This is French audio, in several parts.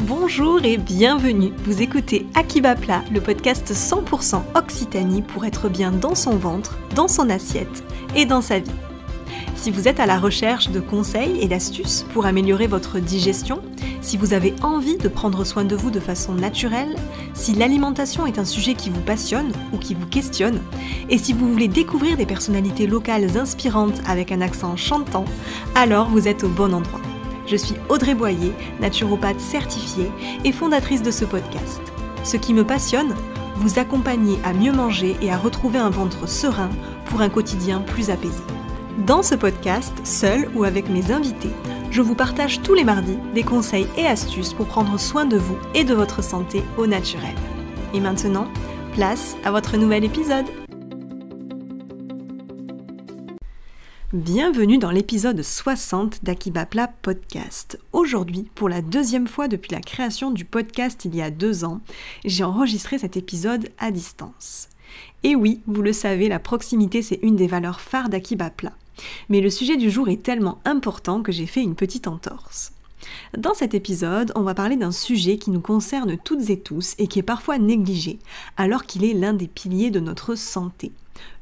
Bonjour et bienvenue, vous écoutez Akiba Plat, le podcast 100% Occitanie pour être bien dans son ventre, dans son assiette et dans sa vie. Si vous êtes à la recherche de conseils et d'astuces pour améliorer votre digestion, si vous avez envie de prendre soin de vous de façon naturelle, si l'alimentation est un sujet qui vous passionne ou qui vous questionne, et si vous voulez découvrir des personnalités locales inspirantes avec un accent chantant, alors vous êtes au bon endroit. Je suis Audrey Boyer, naturopathe certifiée et fondatrice de ce podcast. Ce qui me passionne, vous accompagner à mieux manger et à retrouver un ventre serein pour un quotidien plus apaisé. Dans ce podcast, seul ou avec mes invités, je vous partage tous les mardis des conseils et astuces pour prendre soin de vous et de votre santé au naturel. Et maintenant, place à votre nouvel épisode. Bienvenue dans l'épisode 60 d'Akiba Plat Podcast. Aujourd'hui, pour la deuxième fois depuis la création du podcast il y a 2 ans, j'ai enregistré cet épisode à distance. Et oui, vous le savez, la proximité c'est une des valeurs phares d'Akiba Plat. Mais le sujet du jour est tellement important que j'ai fait une petite entorse. Dans cet épisode, on va parler d'un sujet qui nous concerne toutes et tous et qui est parfois négligé, alors qu'il est l'un des piliers de notre santé.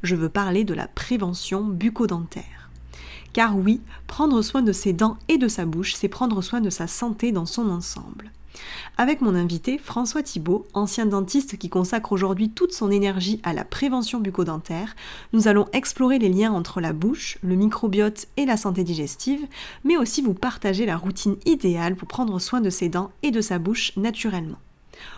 Je veux parler de la prévention bucco-dentaire. Car oui, prendre soin de ses dents et de sa bouche, c'est prendre soin de sa santé dans son ensemble. Avec mon invité François Thibault, ancien dentiste qui consacre aujourd'hui toute son énergie à la prévention bucco-dentaire, nous allons explorer les liens entre la bouche, le microbiote et la santé digestive, mais aussi vous partager la routine idéale pour prendre soin de ses dents et de sa bouche naturellement.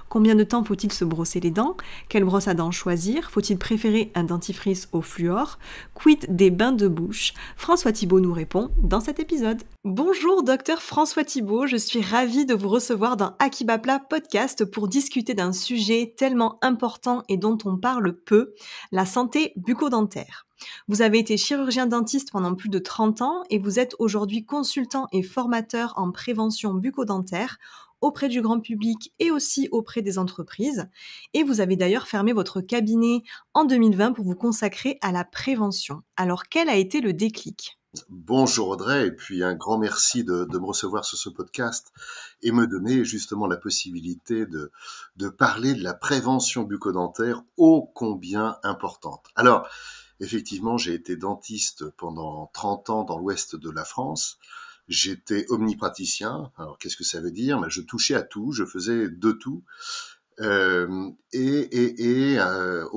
Combien de temps faut-il se brosser les dents? Quelle brosse à dents choisir? Faut-il préférer un dentifrice au fluor? Quid des bains de bouche? François Thibault nous répond dans cet épisode. Bonjour docteur François Thibault, je suis ravie de vous recevoir dans Akiba Plat Podcast pour discuter d'un sujet tellement important et dont on parle peu, la santé bucco-dentaire. Vous avez été chirurgien dentiste pendant plus de 30 ans et vous êtes aujourd'hui consultant et formateur en prévention bucco-dentaire auprès du grand public et aussi auprès des entreprises. Et vous avez d'ailleurs fermé votre cabinet en 2020 pour vous consacrer à la prévention. Alors, quel a été le déclic ? Bonjour Audrey, et puis un grand merci de me recevoir sur ce podcast et me donner justement la possibilité de parler de la prévention bucco-dentaire ô combien importante. Alors, effectivement, j'ai été dentiste pendant 30 ans dans l'ouest de la France. J'étais omnipraticien. Alors, qu'est-ce que ça veut dire? Je touchais à tout, je faisais de tout. Au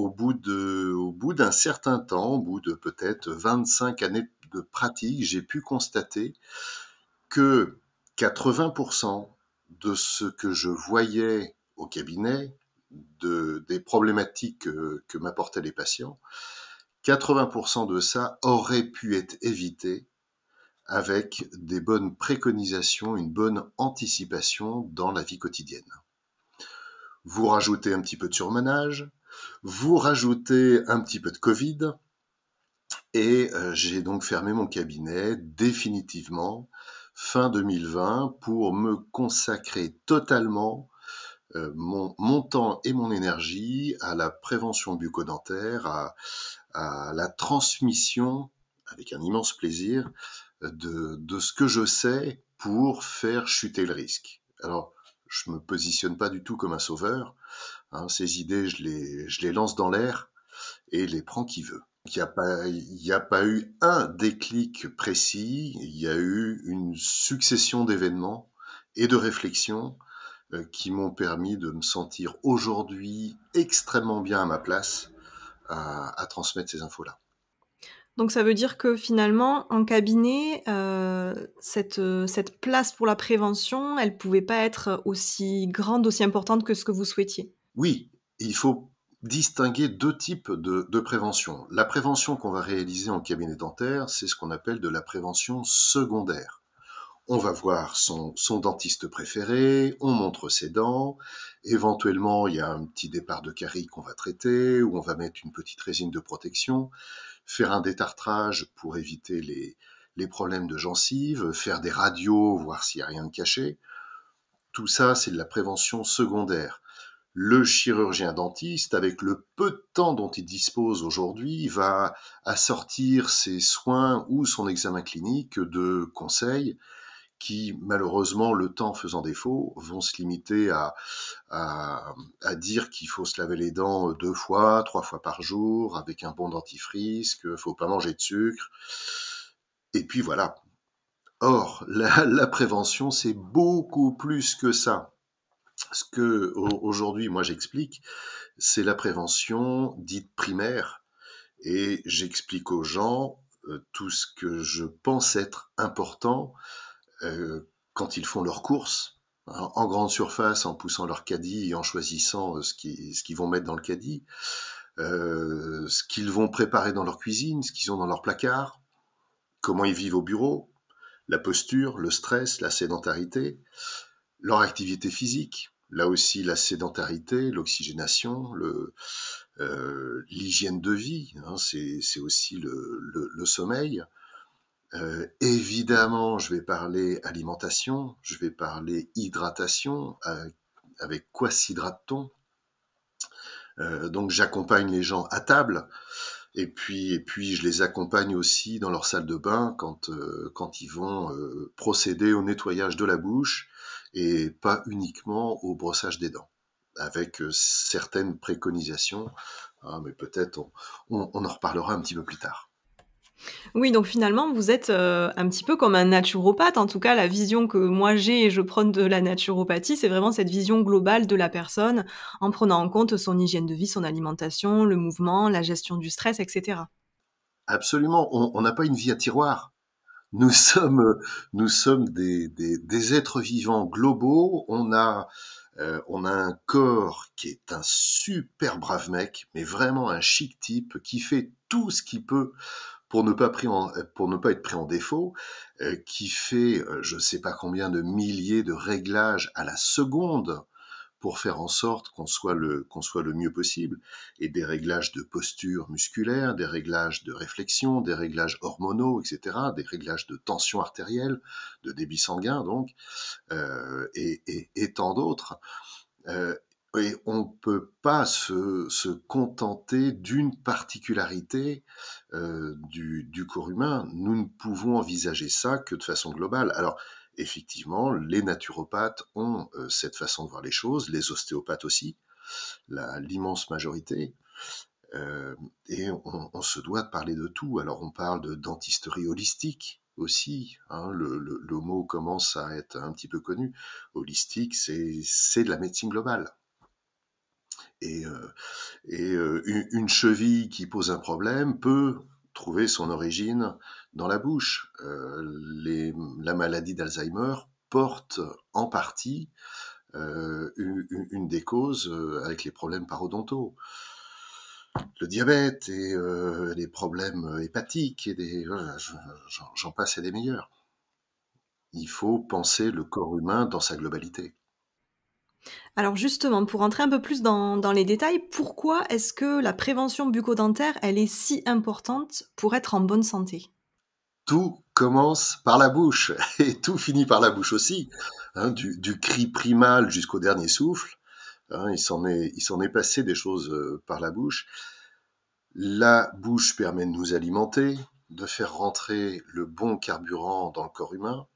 bout d'un certain temps, au bout de peut-être 25 années de pratique, j'ai pu constater que 80% de ce que je voyais au cabinet, des problématiques que m'apportaient les patients, 80% de ça aurait pu être évité avec des bonnes préconisations, une bonne anticipation dans la vie quotidienne. Vous rajoutez un petit peu de surmenage, vous rajoutez un petit peu de Covid, et j'ai donc fermé mon cabinet définitivement fin 2020 pour me consacrer totalement mon temps et mon énergie à la prévention bucco-dentaire, à la transmission, avec un immense plaisir, de ce que je sais pour faire chuter le risque. Alors, je me positionne pas du tout comme un sauveur. Ces idées, je les lance dans l'air et les prend qui veut. Il n'y a pas eu un déclic précis, il y a eu une succession d'événements et de réflexions qui m'ont permis de me sentir aujourd'hui extrêmement bien à ma place à transmettre ces infos-là. Donc ça veut dire que finalement, en cabinet, cette place pour la prévention, elle pouvait pas être aussi grande, aussi importante que ce que vous souhaitiez? Oui, il faut distinguer 2 types de prévention. La prévention qu'on va réaliser en cabinet dentaire, c'est ce qu'on appelle de la prévention secondaire. On va voir son dentiste préféré, on montre ses dents, éventuellement il y a un petit départ de carie qu'on va traiter, ou on va mettre une petite résine de protection, faire un détartrage pour éviter les problèmes de gencives, faire des radios, voir s'il n'y a rien de caché. Tout ça, c'est de la prévention secondaire. Le chirurgien dentiste, avec le peu de temps dont il dispose aujourd'hui, va assortir ses soins ou son examen clinique de conseils qui, malheureusement, le temps faisant défaut, vont se limiter à dire qu'il faut se laver les dents 2 fois, 3 fois par jour, avec un bon dentifrice, qu'il ne faut pas manger de sucre. Et puis voilà. Or, la prévention, c'est beaucoup plus que ça. Ce que aujourd'hui, moi, j'explique, c'est la prévention dite primaire, et j'explique aux gens tout ce que je pense être important quand ils font leurs courses, hein, en grande surface, en poussant leur caddie et en choisissant ce qu'ils vont mettre dans le caddie, ce qu'ils vont préparer dans leur cuisine, ce qu'ils ont dans leur placard, comment ils vivent au bureau, la posture, le stress, la sédentarité, leur activité physique. Là aussi, la sédentarité, l'oxygénation, l'hygiène de vie, hein, c'est aussi le sommeil. Évidemment, je vais parler alimentation, je vais parler hydratation, avec quoi s'hydrate-t-on? Donc j'accompagne les gens à table, et puis je les accompagne aussi dans leur salle de bain quand ils vont procéder au nettoyage de la bouche et pas uniquement au brossage des dents, avec certaines préconisations, hein, mais peut-être on en reparlera un petit peu plus tard. Oui, donc finalement, vous êtes, un petit peu comme un naturopathe. En tout cas, la vision que moi j'ai et je prône de la naturopathie, c'est vraiment cette vision globale de la personne, en prenant en compte son hygiène de vie, son alimentation, le mouvement, la gestion du stress et cetera. Absolument, on n'a pas une vie à tiroir. Nous sommes, nous sommes des êtres vivants globaux. On a un corps qui est un super brave mec, mais vraiment un chic type qui fait tout ce qu'il peut pour ne pas être pris en défaut, qui fait je ne sais pas combien de milliers de réglages à la seconde pour faire en sorte qu'on soit le mieux possible, et des réglages de posture musculaire, des réglages de réflexion, des réglages hormonaux, etc., des réglages de tension artérielle, de débit sanguin, donc, et tant d'autres. Euh, et on ne peut pas se contenter d'une particularité du corps humain. Nous ne pouvons envisager ça que de façon globale. Alors, effectivement, les naturopathes ont cette façon de voir les choses, les ostéopathes aussi, l'immense majorité. Et on se doit de parler de tout. Alors, on parle de dentisterie holistique aussi, hein, le mot commence à être un petit peu connu. Holistique, c'est de la médecine globale. Et, une cheville qui pose un problème peut trouver son origine dans la bouche. La maladie d'Alzheimer porte en partie une des causes avec les problèmes parodontaux. Le diabète et les problèmes hépatiques, et voilà, j'en passe et des meilleurs. Il faut penser le corps humain dans sa globalité. Alors justement, pour entrer un peu plus dans les détails, pourquoi est-ce que la prévention bucco-dentaire, elle est si importante pour être en bonne santé? Tout commence par la bouche et tout finit par la bouche aussi, hein, du cri primal jusqu'au dernier souffle, hein, il s'en est passé des choses par la bouche. La bouche permet de nous alimenter, de faire rentrer le bon carburant dans le corps humain.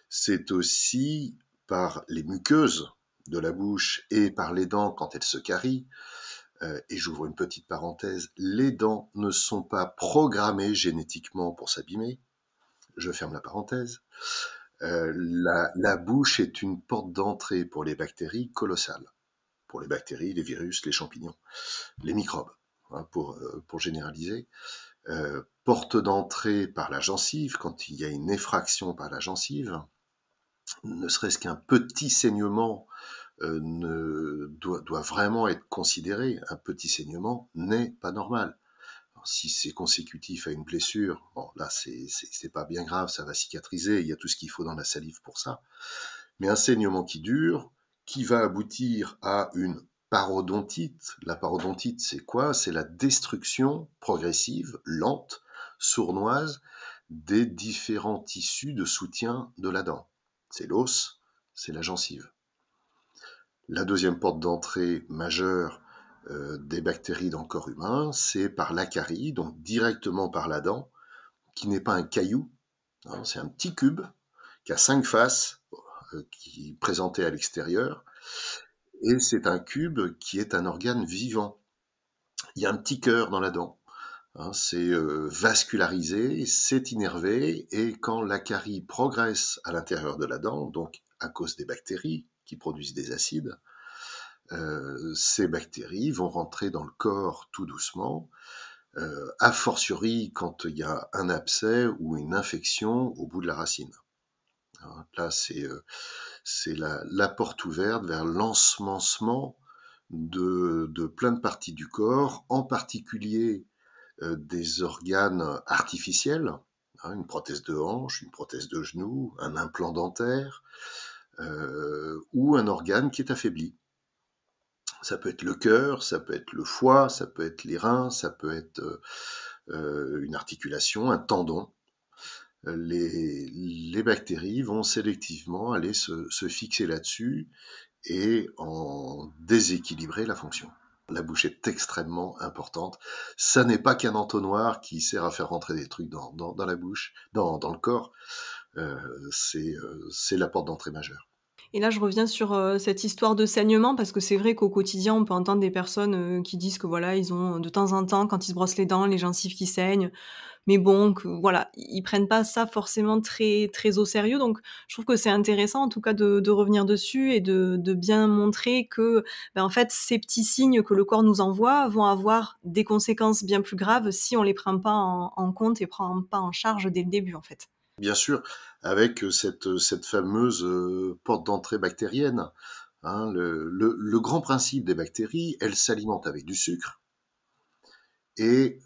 C'est aussi par les muqueuses de la bouche et par les dents quand elles se carient. Et j'ouvre une petite parenthèse, les dents ne sont pas programmées génétiquement pour s'abîmer. Je ferme la parenthèse. La bouche est une porte d'entrée pour les bactéries colossales. Pour les bactéries, les virus, les champignons, les microbes, hein, pour généraliser. Porte d'entrée par la gencive, quand il y a une effraction par la gencive, ne serait-ce qu'un petit saignement doit vraiment être considéré. Un petit saignement n'est pas normal. Alors, si c'est consécutif à une blessure, bon, là, c'est pas bien grave, ça va cicatriser, il y a tout ce qu'il faut dans la salive pour ça. Mais un saignement qui dure, qui va aboutir à une parodontite. La parodontite, c'est quoi? C'est la destruction progressive, lente, sournoise, des différents tissus de soutien de la dent. C'est l'os, c'est la gencive. La deuxième porte d'entrée majeure des bactéries dans le corps humain, c'est par l'acarie, donc directement par la dent, qui n'est pas un caillou, hein, c'est un petit cube qui a 5 faces, qui est présenté à l'extérieur, et c'est un cube qui est un organe vivant. Il y a un petit cœur dans la dent. Hein, c'est vascularisé, c'est innervé, et quand la carie progresse à l'intérieur de la dent, donc à cause des bactéries qui produisent des acides, ces bactéries vont rentrer dans le corps tout doucement, a fortiori quand il y a un abcès ou une infection au bout de la racine. Hein, là, c'est la porte ouverte vers l'ensemencement de plein de parties du corps, en particulier des organes artificiels, hein, une prothèse de hanche, une prothèse de genou, un implant dentaire, ou un organe qui est affaibli. Ça peut être le cœur, ça peut être le foie, ça peut être les reins, ça peut être une articulation, un tendon. Les bactéries vont sélectivement aller se fixer là-dessus et en déséquilibrer la fonction. La bouche est extrêmement importante. Ça n'est pas qu'un entonnoir qui sert à faire rentrer des trucs dans la bouche, dans le corps. C'est la porte d'entrée majeure. Et là, je reviens sur, cette histoire de saignement parce que c'est vrai qu'au quotidien, on peut entendre des personnes, qui disent que voilà, ils ont, de temps en temps, quand ils se brossent les dents, les gencives qui saignent. Mais bon, que voilà, ils prennent pas ça forcément très très au sérieux. Donc je trouve que c'est intéressant en tout cas de revenir dessus et de bien montrer que, en fait, ces petits signes que le corps nous envoie vont avoir des conséquences bien plus graves si on les prend pas en compte et prend pas en charge dès le début, en fait. Bien sûr, avec cette fameuse porte d'entrée bactérienne. Hein, le grand principe des bactéries, elles s'alimentent avec du sucre. Et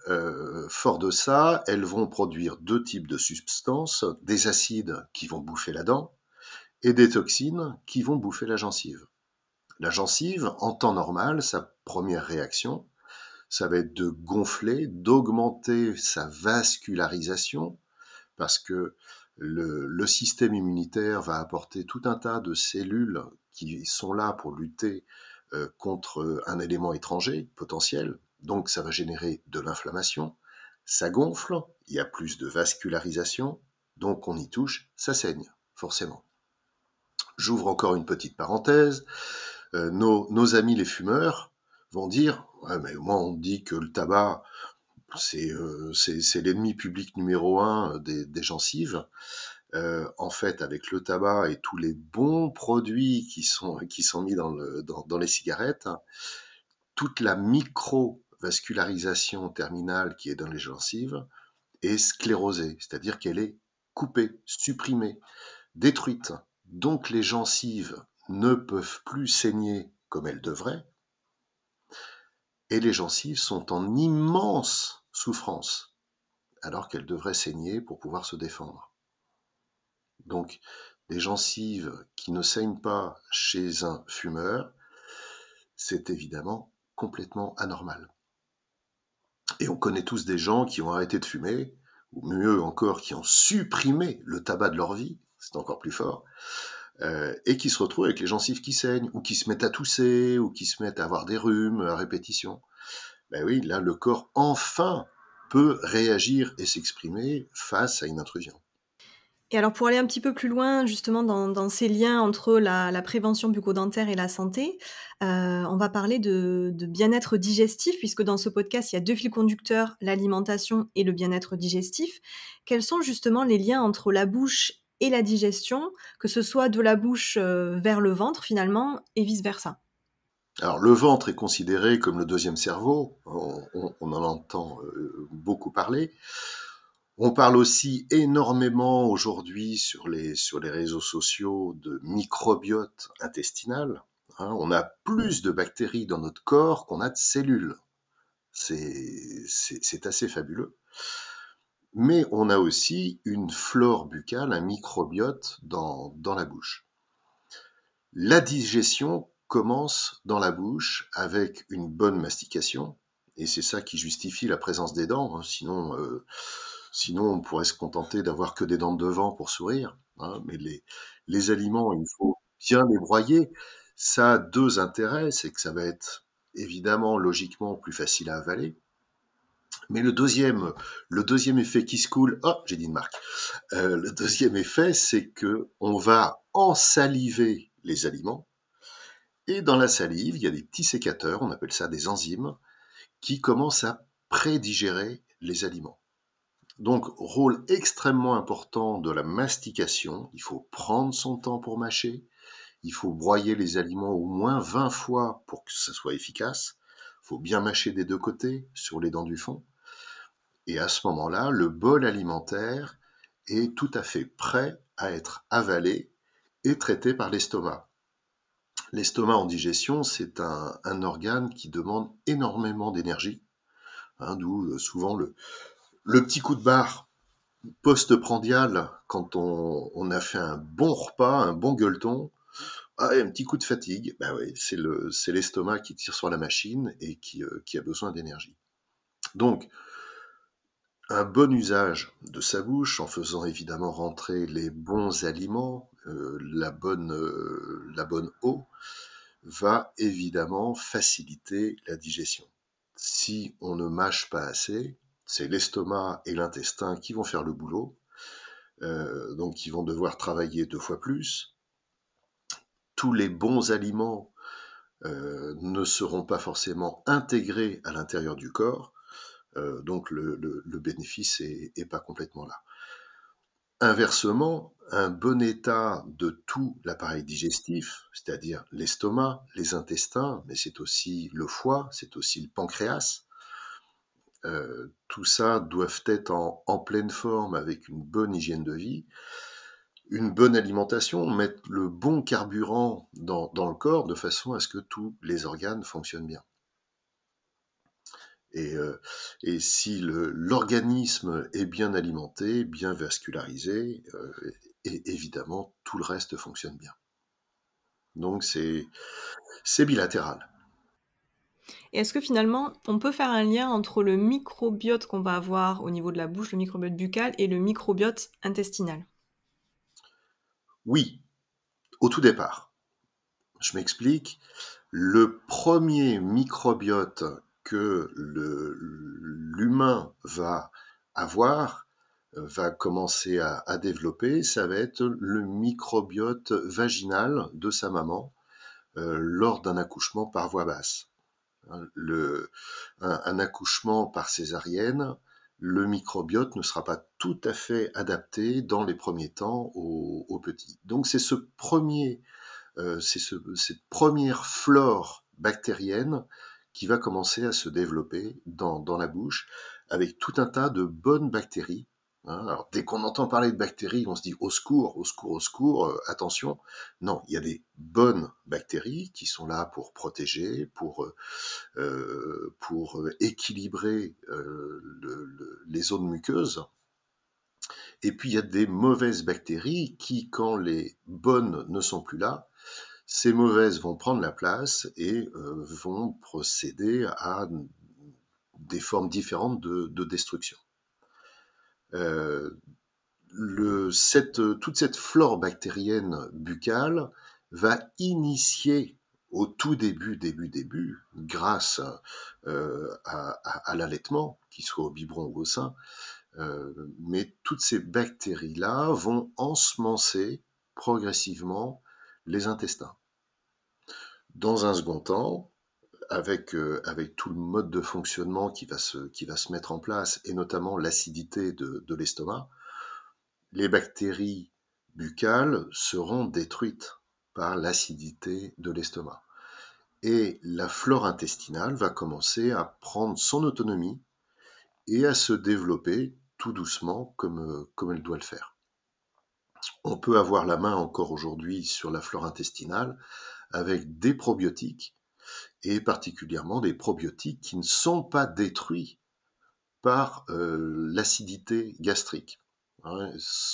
fort de ça, elles vont produire deux types de substances, des acides qui vont bouffer la dent et des toxines qui vont bouffer la gencive. La gencive, en temps normal, sa première réaction, ça va être de gonfler, d'augmenter sa vascularisation, parce que le système immunitaire va apporter tout un tas de cellules qui sont là pour lutter contre un élément étranger potentiel. Donc ça va générer de l'inflammation, ça gonfle, il y a plus de vascularisation, donc on y touche, ça saigne, forcément. J'ouvre encore une petite parenthèse. Nos amis les fumeurs vont dire ouais, mais moi on dit que le tabac c'est l'ennemi public numéro un des gencives. En fait, avec le tabac et tous les bons produits qui sont mis dans les cigarettes, toute la microvascularisation terminale qui est dans les gencives est sclérosée, c'est-à-dire qu'elle est coupée, supprimée, détruite. Donc les gencives ne peuvent plus saigner comme elles devraient, et les gencives sont en immense souffrance, alors qu'elles devraient saigner pour pouvoir se défendre. Donc, des gencives qui ne saignent pas chez un fumeur, c'est évidemment complètement anormal. Et on connaît tous des gens qui ont arrêté de fumer, ou mieux encore, qui ont supprimé le tabac de leur vie, c'est encore plus fort, et qui se retrouvent avec les gencives qui saignent, ou qui se mettent à tousser, ou qui se mettent à avoir des rhumes à répétition. Ben oui, là, le corps, enfin, peut réagir et s'exprimer face à une intrusion. Et alors pour aller un petit peu plus loin justement dans ces liens entre la prévention bucco-dentaire et la santé, on va parler de bien-être digestif puisque dans ce podcast, il y a 2 fils conducteurs, l'alimentation et le bien-être digestif. Quels sont justement les liens entre la bouche et la digestion, que ce soit de la bouche, vers le ventre finalement et vice versa? Alors le ventre est considéré comme le deuxième cerveau, on en entend beaucoup parler. On parle aussi énormément aujourd'hui sur les réseaux sociaux de microbiote intestinal. Hein, on a plus de bactéries dans notre corps qu'on a de cellules. C'est assez fabuleux. Mais on a aussi une flore buccale, un microbiote dans la bouche. La digestion commence dans la bouche avec une bonne mastication, et c'est ça qui justifie la présence des dents, hein. Sinon on pourrait se contenter d'avoir que des dents de devant pour sourire, hein. Mais les aliments, il faut bien les broyer. Ça a deux intérêts, c'est que ça va être évidemment logiquement plus facile à avaler, Mais le deuxième effet qui se coule, oh, j'ai dit une marque. Le deuxième effet, c'est que on va ensaliver les aliments. Et dans la salive, il y a des petits sécateurs, on appelle ça des enzymes, qui commencent à prédigérer les aliments. Donc, rôle extrêmement important de la mastication, il faut prendre son temps pour mâcher, il faut broyer les aliments au moins 20 fois pour que ça soit efficace, il faut bien mâcher des deux côtés, sur les dents du fond, et à ce moment-là, le bol alimentaire est tout à fait prêt à être avalé et traité par l'estomac. L'estomac en digestion, c'est un organe qui demande énormément d'énergie, hein, d'où souvent le petit coup de barre post-prandial quand on a fait un bon repas, un bon gueuleton. Ah, et un petit coup de fatigue, bah oui, c'est l'estomac qui tire sur la machine et qui a besoin d'énergie. Donc, un bon usage de sa bouche en faisant évidemment rentrer les bons aliments, la bonne eau, va évidemment faciliter la digestion. Si on ne mâche pas assez, c'est l'estomac et l'intestin qui vont faire le boulot, donc ils vont devoir travailler 2 fois plus. Tous les bons aliments ne seront pas forcément intégrés à l'intérieur du corps, donc le bénéfice est pas complètement là. Inversement, un bon état de tout l'appareil digestif, c'est-à-dire l'estomac, les intestins, mais c'est aussi le foie, c'est aussi le pancréas, tout ça doivent être en pleine forme avec une bonne hygiène de vie, une bonne alimentation, mettre le bon carburant dans le corps de façon à ce que tous les organes fonctionnent bien. Et si l'organisme est bien alimenté, bien vascularisé, et évidemment, tout le reste fonctionne bien. Donc c'est bilatéral. Et est-ce que finalement, on peut faire un lien entre le microbiote qu'on va avoir au niveau de la bouche, le microbiote buccal, et le microbiote intestinal? Oui, au tout départ. Je m'explique. Le premier microbiote que l'humain va avoir, va commencer à développer, ça va être le microbiote vaginal de sa maman lors d'un accouchement par voie basse. Hein, un accouchement par césarienne, le microbiote ne sera pas tout à fait adapté dans les premiers temps aux petits. Donc c'est cette première flore bactérienne qui va commencer à se développer dans la bouche avec tout un tas de bonnes bactéries. Hein. Alors, dès qu'on entend parler de bactéries, on se dit au secours, au secours, au secours, attention. Non, il y a des bonnes bactéries qui sont là pour protéger, pour équilibrer les zones muqueuses. Et puis il y a des mauvaises bactéries qui, quand les bonnes ne sont plus là, ces mauvaises vont prendre la place et vont procéder à des formes différentes de destruction. Toute cette flore bactérienne buccale va initier au tout début, grâce à l'allaitement, qu'il soit au biberon ou au sein, mais toutes ces bactéries-là vont ensemencer progressivement les intestins. Dans un second temps, avec tout le mode de fonctionnement qui va se mettre en place, et notamment l'acidité de l'estomac, les bactéries buccales seront détruites par l'acidité de l'estomac. Et la flore intestinale va commencer à prendre son autonomie et à se développer tout doucement comme elle doit le faire. On peut avoir la main encore aujourd'hui sur la flore intestinale avec des probiotiques, et particulièrement des probiotiques qui ne sont pas détruits par l'acidité gastrique. Hein,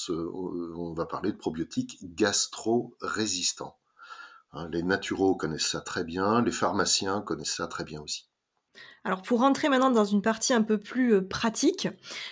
on va parler de probiotiques gastro-résistants. Hein, les naturaux connaissent ça très bien, les pharmaciens connaissent ça très bien aussi. Alors pour rentrer maintenant dans une partie un peu plus, pratique,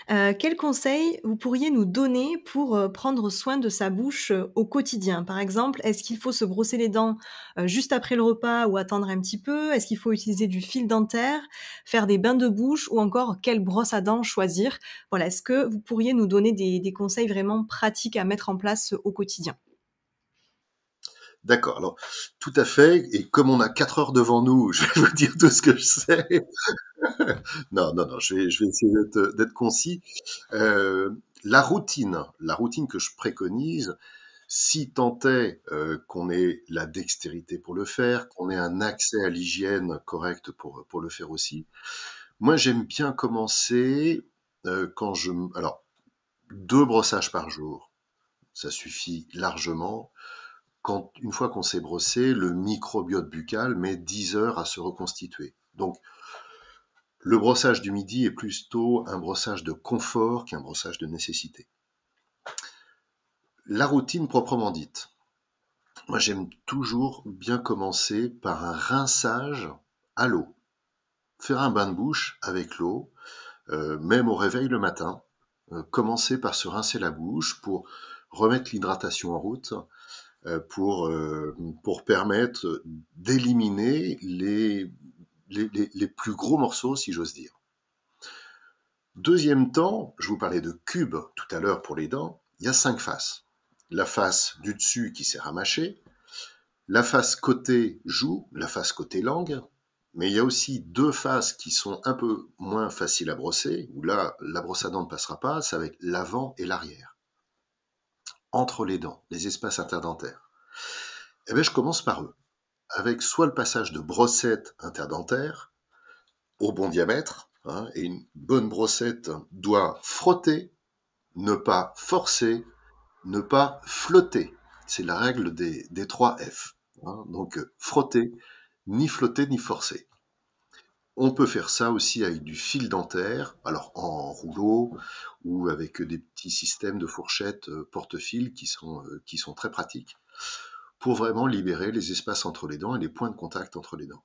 quels conseils vous pourriez nous donner pour, prendre soin de sa bouche, au quotidien? Par exemple, est-ce qu'il faut se brosser les dents, juste après le repas ou attendre un petit peu? Est-ce qu'il faut utiliser du fil dentaire, faire des bains de bouche ou encore quelle brosse à dents choisir? Voilà, est-ce que vous pourriez nous donner des conseils vraiment pratiques à mettre en place, au quotidien? D'accord, alors tout à fait, et comme on a 4 heures devant nous, je vais vous dire tout ce que je sais. Non, non, non, je vais essayer d'être concis. La routine que je préconise, si tant est qu'on ait la dextérité pour le faire, qu'on ait un accès à l'hygiène correcte pour le faire aussi. Moi, j'aime bien commencer alors, 2 brossages par jour, ça suffit largement. Une fois qu'on s'est brossé, le microbiote buccal met 10 heures à se reconstituer. Donc, le brossage du midi est plutôt un brossage de confort qu'un brossage de nécessité. La routine proprement dite. Moi, j'aime toujours bien commencer par un rinçage à l'eau. Faire un bain de bouche avec l'eau, même au réveil le matin. Commencer par se rincer la bouche pour remettre l'hydratation en route, pour permettre d'éliminer les plus gros morceaux, si j'ose dire. Deuxième temps, je vous parlais de cubes tout à l'heure pour les dents, il y a 5 faces. La face du dessus qui sert à mâcher, la face côté joue, la face côté langue, mais il y a aussi 2 faces qui sont un peu moins faciles à brosser, où là, la brosse à dents ne passera pas, c'est avec l'avant et l'arrière. Entre les dents, les espaces interdentaires. Eh bien, je commence par eux, avec soit le passage de brossette interdentaire, au bon diamètre, hein, et une bonne brossette doit frotter, ne pas forcer, ne pas flotter. C'est la règle des 3 F. Hein. Donc, frotter, ni flotter, ni forcer. On peut faire ça aussi avec du fil dentaire, alors en rouleau ou avec des petits systèmes de fourchettes porte-fil qui sont très pratiques pour vraiment libérer les espaces entre les dents et les points de contact entre les dents.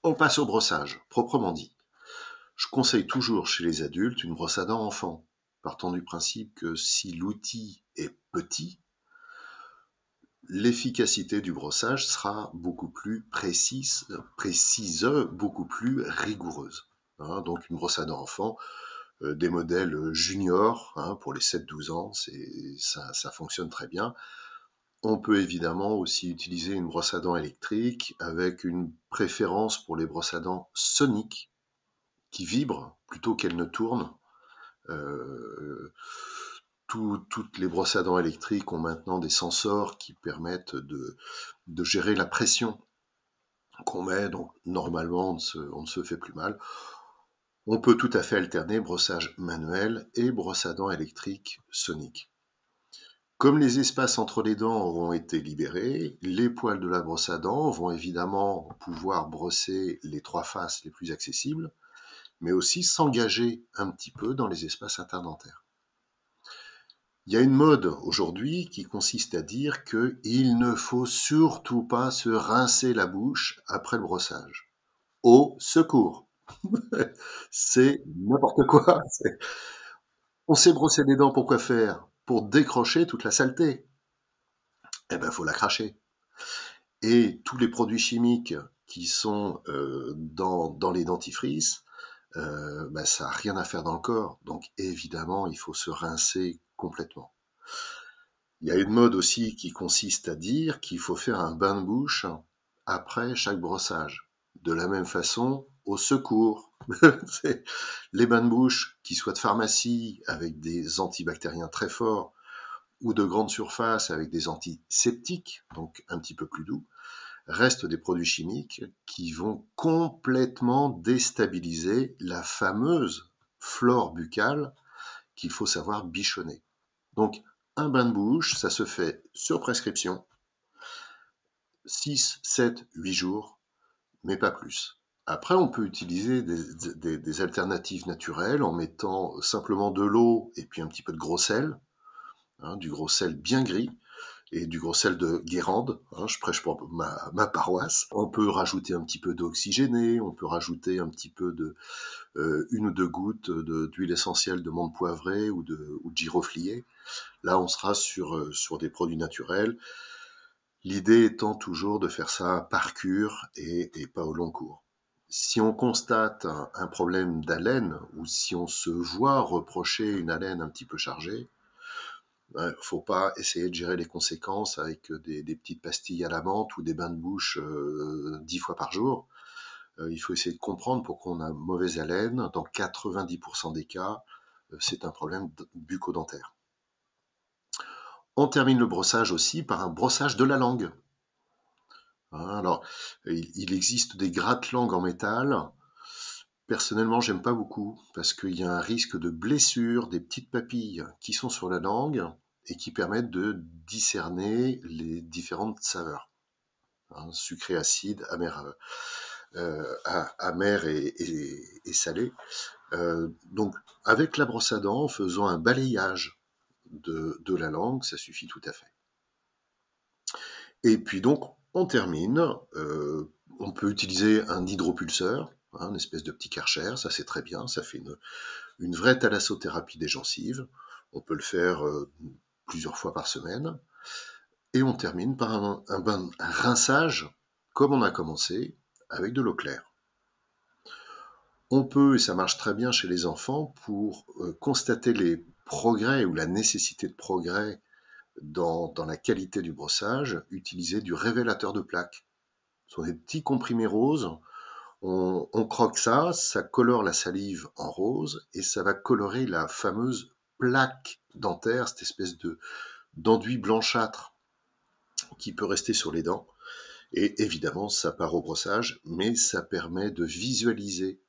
On passe au brossage, proprement dit. Je conseille toujours chez les adultes une brosse à dents enfant, partant du principe que si l'outil est petit, l'efficacité du brossage sera beaucoup plus précise, beaucoup plus rigoureuse. Hein, donc une brosse à dents enfant, des modèles juniors, hein, pour les 7-12 ans, ça fonctionne très bien. On peut évidemment aussi utiliser une brosse à dents électrique avec une préférence pour les brosses à dents soniques qui vibrent plutôt qu'elles ne tournent. Toutes les brosses à dents électriques ont maintenant des sensors qui permettent de gérer la pression qu'on met, donc normalement on ne se fait plus mal. On peut tout à fait alterner brossage manuel et brosse à dents électrique sonique. Comme les espaces entre les dents auront été libérés, les poils de la brosse à dents vont évidemment pouvoir brosser les 3 faces les plus accessibles, mais aussi s'engager un petit peu dans les espaces interdentaires. Il y a une mode aujourd'hui qui consiste à dire qu'il ne faut surtout pas se rincer la bouche après le brossage. Au secours! C'est n'importe quoi. On s'est brossé les dents pour quoi faire? Pour décrocher toute la saleté. Eh ben, faut la cracher. Et tous les produits chimiques qui sont dans les dentifrices, ça n'a rien à faire dans le corps. Donc évidemment, il faut se rincer complètement. Il y a une mode aussi qui consiste à dire qu'il faut faire un bain de bouche après chaque brossage. De la même façon, au secours. Les bains de bouche, qui soient de pharmacie avec des antibactériens très forts, ou de grande surface avec des antiseptiques, donc un petit peu plus doux, restent des produits chimiques qui vont complètement déstabiliser la fameuse flore buccale qu'il faut savoir bichonner. Donc, un bain de bouche, ça se fait sur prescription, 6, 7, 8 jours, mais pas plus. Après, on peut utiliser des alternatives naturelles en mettant simplement de l'eau et puis un petit peu de gros sel, hein, du gros sel bien gris. et du gros sel de Guérande, hein, je prêche pour ma paroisse. On peut rajouter un petit peu d'eau oxygénée, on peut rajouter un petit peu une ou deux gouttes d'huile essentielle de menthe poivrée ou de giroflier. Là, on sera sur des produits naturels. L'idée étant toujours de faire ça par cure et pas au long cours. Si on constate un problème d'haleine ou si on se voit reprocher une haleine un petit peu chargée, faut pas essayer de gérer les conséquences avec des petites pastilles à la menthe ou des bains de bouche 10 fois par jour. Il faut essayer de comprendre pourquoi on a mauvaise haleine. Dans 90% des cas, c'est un problème bucco-dentaire. On termine le brossage aussi par un brossage de la langue. Alors, il existe des gratte-langues en métal. Personnellement, j'aime pas beaucoup parce qu'il y a un risque de blessure des petites papilles qui sont sur la langue et qui permettent de discerner les différentes saveurs, sucré, acide, amer et salé. Donc, avec la brosse à dents, en faisant un balayage de la langue, ça suffit tout à fait. Et puis donc, on termine. On peut utiliser un hydropulseur, une espèce de petit Karcher, ça c'est très bien, ça fait une vraie thalassothérapie des gencives. On peut le faire plusieurs fois par semaine. Et on termine par un rinçage, comme on a commencé, avec de l'eau claire. On peut, et ça marche très bien chez les enfants, pour constater les progrès ou la nécessité de progrès dans la qualité du brossage, utiliser du révélateur de plaques. Ce sont des petits comprimés roses. On croque ça colore la salive en rose et ça va colorer la fameuse plaque dentaire, cette espèce d'enduit blanchâtre qui peut rester sur les dents. Et évidemment, ça part au brossage, mais ça permet de visualiser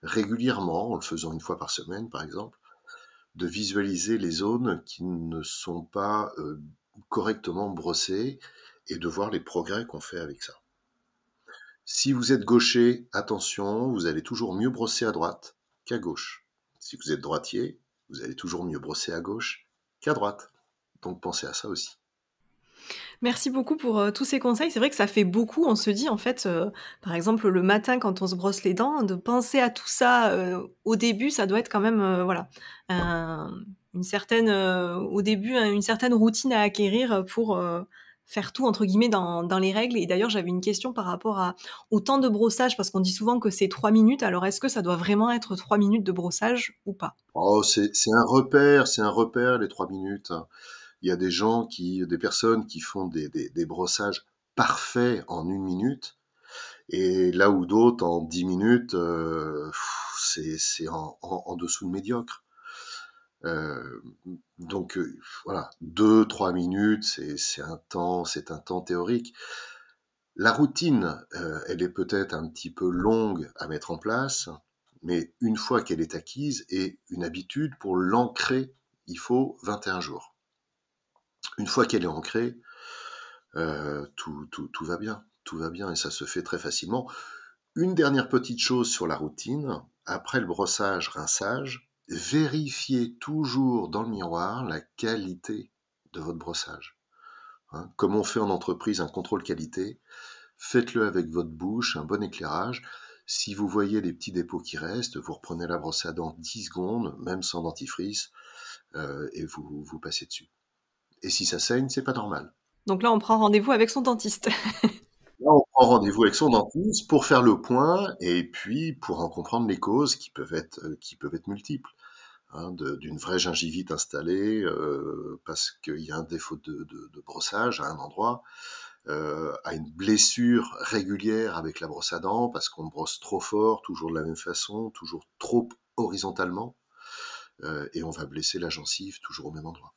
régulièrement, en le faisant une fois par semaine par exemple, de visualiser les zones qui ne sont pas correctement brossées et de voir les progrès qu'on fait avec ça. Si vous êtes gaucher, attention, vous allez toujours mieux brosser à droite qu'à gauche. Si vous êtes droitier, vous allez toujours mieux brosser à gauche qu'à droite. Donc pensez à ça aussi. Merci beaucoup pour, tous ces conseils. C'est vrai que ça fait beaucoup. On se dit en fait, par exemple le matin quand on se brosse les dents, de penser à tout ça, au début, ça doit être quand même, voilà, une certaine, au début, une certaine routine à acquérir, pour, faire tout entre guillemets «dans les règles» et d'ailleurs j'avais une question par rapport au temps de brossage parce qu'on dit souvent que c'est 3 minutes. Alors est-ce que ça doit vraiment être 3 minutes de brossage ou pas? Oh, c'est un repère les 3 minutes. Il y a des personnes qui font des brossages parfaits en 1 minute, et là où d'autres en 10 minutes, c'est en dessous de médiocre. Donc voilà, 2-3 minutes, c'est un temps théorique. La routine, elle est peut-être un petit peu longue à mettre en place, mais une fois qu'elle est acquise, et une habitude, pour l'ancrer, il faut 21 jours. Une fois qu'elle est ancrée, tout va bien, tout va bien et ça se fait très facilement. Une dernière petite chose sur la routine, après le brossage, rinçage, vérifiez toujours dans le miroir la qualité de votre brossage. Comme on fait en entreprise un contrôle qualité, faites-le avec votre bouche, un bon éclairage. Si vous voyez des petits dépôts qui restent, vous reprenez la brosse à dents 10 secondes, même sans dentifrice, et vous passez dessus. Et si ça saigne, c'est pas normal. Donc là, on prend rendez-vous avec son dentiste. Là, on prend rendez-vous avec son dentiste pour faire le point et puis pour en comprendre les causes qui peuvent être multiples. D'une vraie gingivite installée parce qu'il y a un défaut de brossage à un endroit, à une blessure régulière avec la brosse à dents parce qu'on brosse trop fort, toujours de la même façon, toujours trop horizontalement, et on va blesser la gencive toujours au même endroit.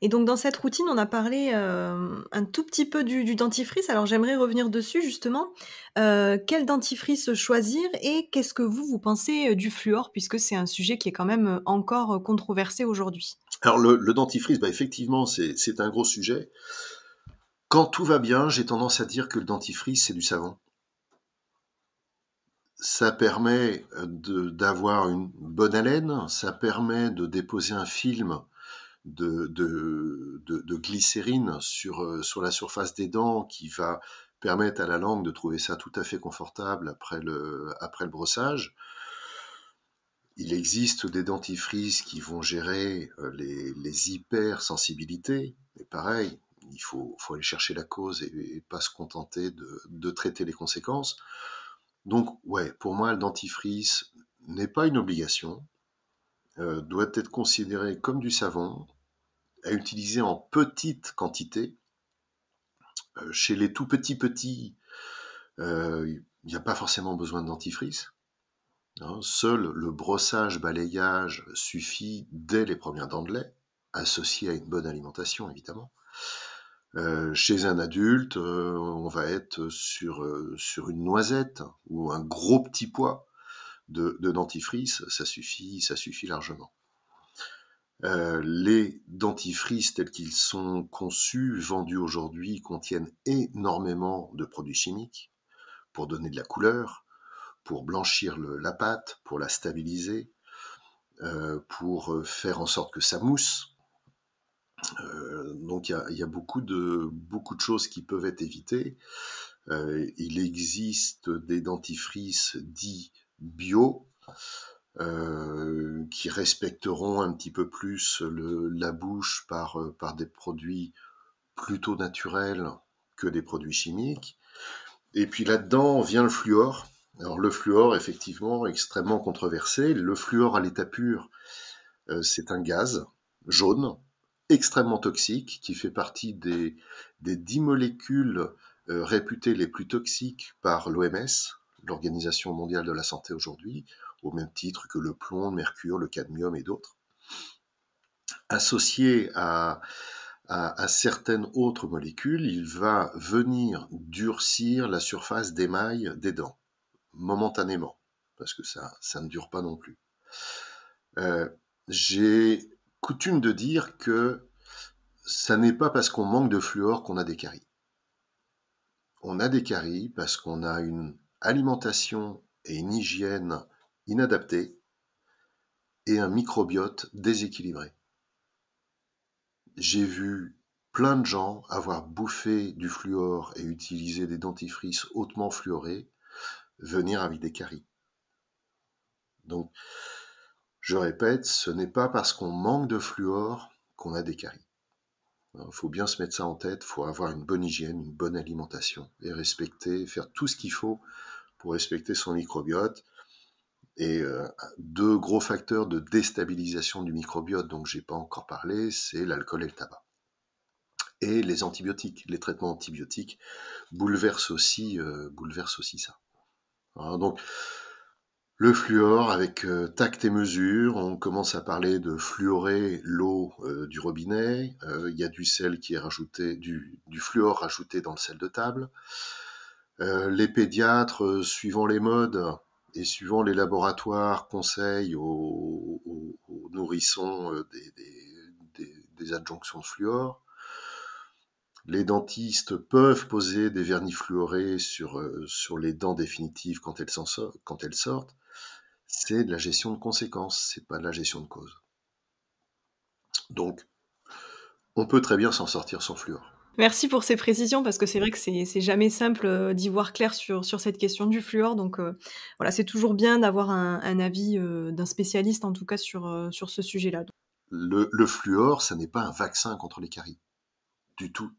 Et donc dans cette routine, on a parlé, un tout petit peu du dentifrice. Alors j'aimerais revenir dessus justement. Quel dentifrice choisir et qu'est-ce que vous pensez, du fluor? Puisque c'est un sujet qui est quand même, encore, controversé aujourd'hui. Alors le dentifrice, effectivement, c'est un gros sujet. Quand tout va bien, j'ai tendance à dire que le dentifrice, c'est du savon. Ça permet d'avoir une bonne haleine, ça permet de déposer un film de glycérine sur la surface des dents qui va permettre à la langue de trouver ça tout à fait confortable après le brossage. Il existe des dentifrices qui vont gérer les hypersensibilités, mais pareil, faut aller chercher la cause et pas se contenter de traiter les conséquences. Donc, ouais, pour moi, le dentifrice n'est pas une obligation, doit être considéré comme du savon, à utiliser en petite quantité. Chez les tout petits, il n'y a pas forcément besoin de dentifrice. Hein. Seul le brossage-balayage suffit dès les premières dents de lait, associé à une bonne alimentation évidemment. Chez un adulte, on va être sur une noisette ou un gros petit pois de dentifrice, ça suffit largement. Les dentifrices tels qu'ils sont conçus, vendus aujourd'hui, contiennent énormément de produits chimiques pour donner de la couleur, pour blanchir la pâte, pour la stabiliser, pour faire en sorte que ça mousse. Donc il y a beaucoup de choses qui peuvent être évitées. Il existe des dentifrices dits bio, qui respecteront un petit peu plus la bouche par des produits plutôt naturels que des produits chimiques. Et puis là-dedans vient le fluor. Alors le fluor, effectivement, extrêmement controversé. Le fluor à l'état pur, c'est un gaz jaune, extrêmement toxique, qui fait partie des 10 molécules réputées les plus toxiques par l'OMS, l'Organisation mondiale de la santé aujourd'hui, au même titre que le plomb, le mercure, le cadmium et d'autres. Associé à certaines autres molécules, il va venir durcir la surface d'émail des dents, momentanément, parce que ça ne dure pas non plus. J'ai coutume de dire que ça n'est pas parce qu'on manque de fluor qu'on a des caries. On a des caries parce qu'on a une alimentation et une hygiène inadaptée et un microbiote déséquilibré. J'ai vu plein de gens avoir bouffé du fluor et utilisé des dentifrices hautement fluorés venir avec des caries. Donc, je répète, ce n'est pas parce qu'on manque de fluor qu'on a des caries. Il faut bien se mettre ça en tête, il faut avoir une bonne hygiène, une bonne alimentation et faire tout ce qu'il faut pour respecter son microbiote. Et deux gros facteurs de déstabilisation du microbiote dont j'ai pas encore parlé, c'est l'alcool et le tabac. Et les antibiotiques, les traitements antibiotiques bouleversent aussi ça. Alors donc, le fluor avec tact et mesure, on commence à parler de fluorer l'eau du robinet, il y a du sel qui est rajouté, du fluor rajouté dans le sel de table. Les pédiatres, suivant les modes et suivant les laboratoires, conseillent aux nourrissons des adjonctions de fluor. Les dentistes peuvent poser des vernis fluorés sur les dents définitives quand elles sortent. C'est de la gestion de conséquences, c'est pas de la gestion de cause. Donc, on peut très bien s'en sortir sans fluor. Merci pour ces précisions parce que c'est vrai que c'est jamais simple, d'y voir clair sur cette question du fluor donc voilà, c'est toujours bien d'avoir un avis, d'un spécialiste en tout cas sur ce sujet-là. Le fluor, ça n'est pas un vaccin contre les caries. Du tout.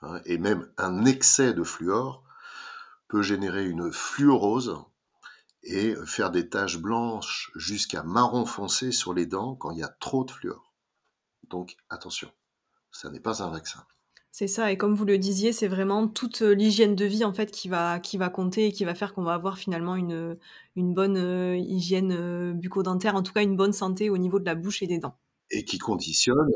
Hein, et même un excès de fluor peut générer une fluorose et faire des taches blanches jusqu'à marron foncé sur les dents quand il y a trop de fluor. Donc attention, ça n'est pas un vaccin. C'est ça et comme vous le disiez, c'est vraiment toute, l'hygiène de vie en fait qui va compter et qui va faire qu'on va avoir finalement une bonne, hygiène, bucco-dentaire, en tout cas une bonne santé au niveau de la bouche et des dents. Et qui conditionne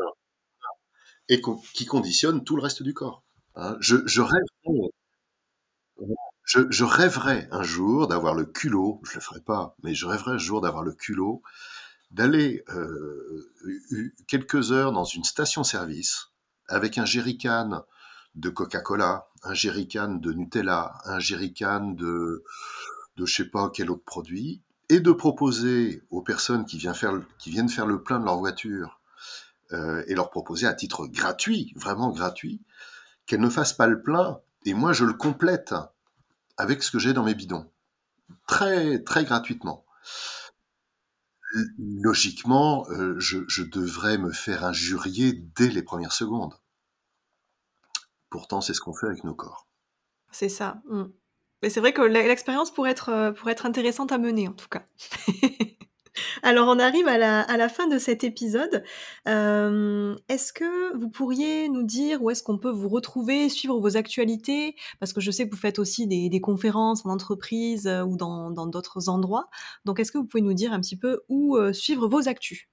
tout le reste du corps. Hein. Je rêverais un jour d'avoir le culot, je le ferai pas, mais je rêverais un jour d'avoir le culot d'aller quelques heures dans une station-service avec un jerrycan de Coca-Cola, un jerrycan de Nutella, un jerrycan de je sais pas quel autre produit, et de proposer aux personnes qui viennent faire le plein de leur voiture et leur proposer à titre gratuit, vraiment gratuit, qu'elles ne fassent pas le plein, et moi je le complète avec ce que j'ai dans mes bidons, très, très gratuitement. Logiquement, je devrais me faire injurier dès les premières secondes. Pourtant, c'est ce qu'on fait avec nos corps. C'est ça. Mais c'est vrai que l'expérience pourrait être intéressante à mener, en tout cas. Alors, on arrive à la fin de cet épisode. Est-ce que vous pourriez nous dire où est-ce qu'on peut vous retrouver, suivre vos actualités? Parce que je sais que vous faites aussi des conférences en entreprise, ou dans d'autres endroits. Donc, est-ce que vous pouvez nous dire un petit peu où, suivre vos actus?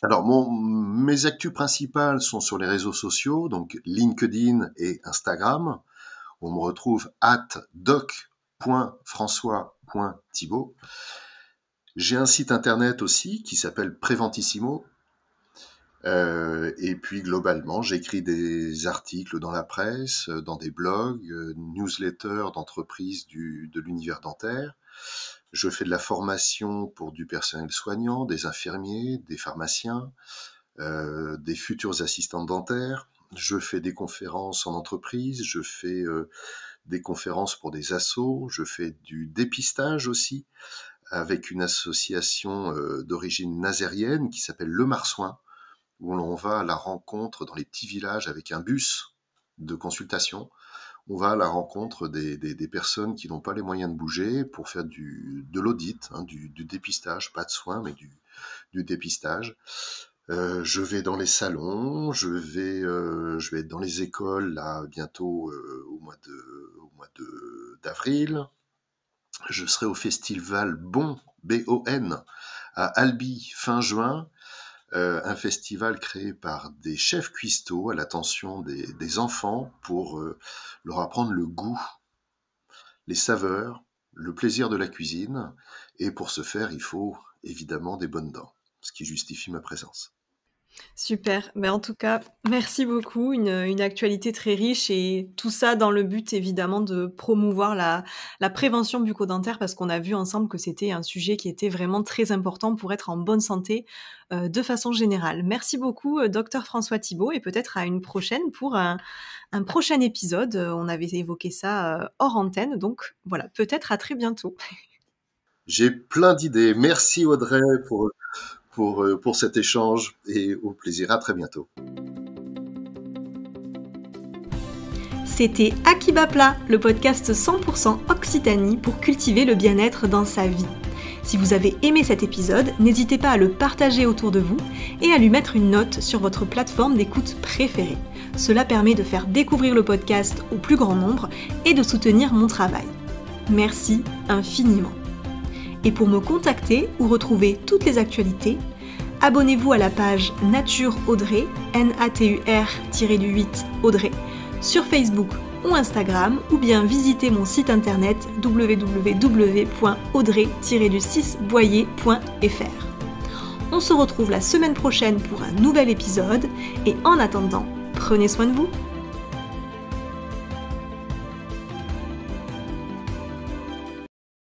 Alors, mes actus principales sont sur les réseaux sociaux, donc LinkedIn et Instagram. On me retrouve @doc.françois.thibault. J'ai un site internet aussi qui s'appelle Preventissimo. Et puis globalement, j'écris des articles dans la presse, dans des blogs, newsletters d'entreprises de l'univers dentaire. Je fais de la formation pour du personnel soignant, des infirmiers, des pharmaciens, des futurs assistants dentaires. Je fais des conférences en entreprise, je fais des conférences pour des assos, je fais du dépistage aussi avec une association d'origine nazérienne qui s'appelle Le Marsouin, où l'on va à la rencontre dans les petits villages avec un bus de consultation. On va à la rencontre des personnes qui n'ont pas les moyens de bouger pour faire de l'audit, du dépistage, pas de soins, mais du dépistage. Je vais dans les salons, je vais être dans les écoles là bientôt au mois d'avril. Je serai au festival Bon, B-O-N, à Albi fin juin. Un festival créé par des chefs cuistots à l'attention des enfants pour leur apprendre le goût, les saveurs, le plaisir de la cuisine. Et pour ce faire, il faut évidemment des bonnes dents, ce qui justifie ma présence. Super. Mais en tout cas, merci beaucoup. Une actualité très riche et tout ça dans le but évidemment de promouvoir la prévention bucco-dentaire parce qu'on a vu ensemble que c'était un sujet qui était vraiment très important pour être en bonne santé de façon générale. Merci beaucoup, Dr François Thibault, et peut-être à une prochaine pour un prochain épisode. On avait évoqué ça hors antenne, donc voilà, peut-être à très bientôt. J'ai plein d'idées. Merci Audrey pour cet échange et au plaisir. À très bientôt. C'était Akiba Plat, le podcast 100% Occitanie pour cultiver le bien-être dans sa vie. Si vous avez aimé cet épisode, n'hésitez pas à le partager autour de vous et à lui mettre une note sur votre plateforme d'écoute préférée. Cela permet de faire découvrir le podcast au plus grand nombre et de soutenir mon travail. Merci infiniment. Et pour me contacter ou retrouver toutes les actualités, abonnez-vous à la page Nature Audrey, NATUR-8 Audrey, sur Facebook ou Instagram, ou bien visitez mon site internet www.audrey-boyer.fr. On se retrouve la semaine prochaine pour un nouvel épisode, et en attendant, prenez soin de vous.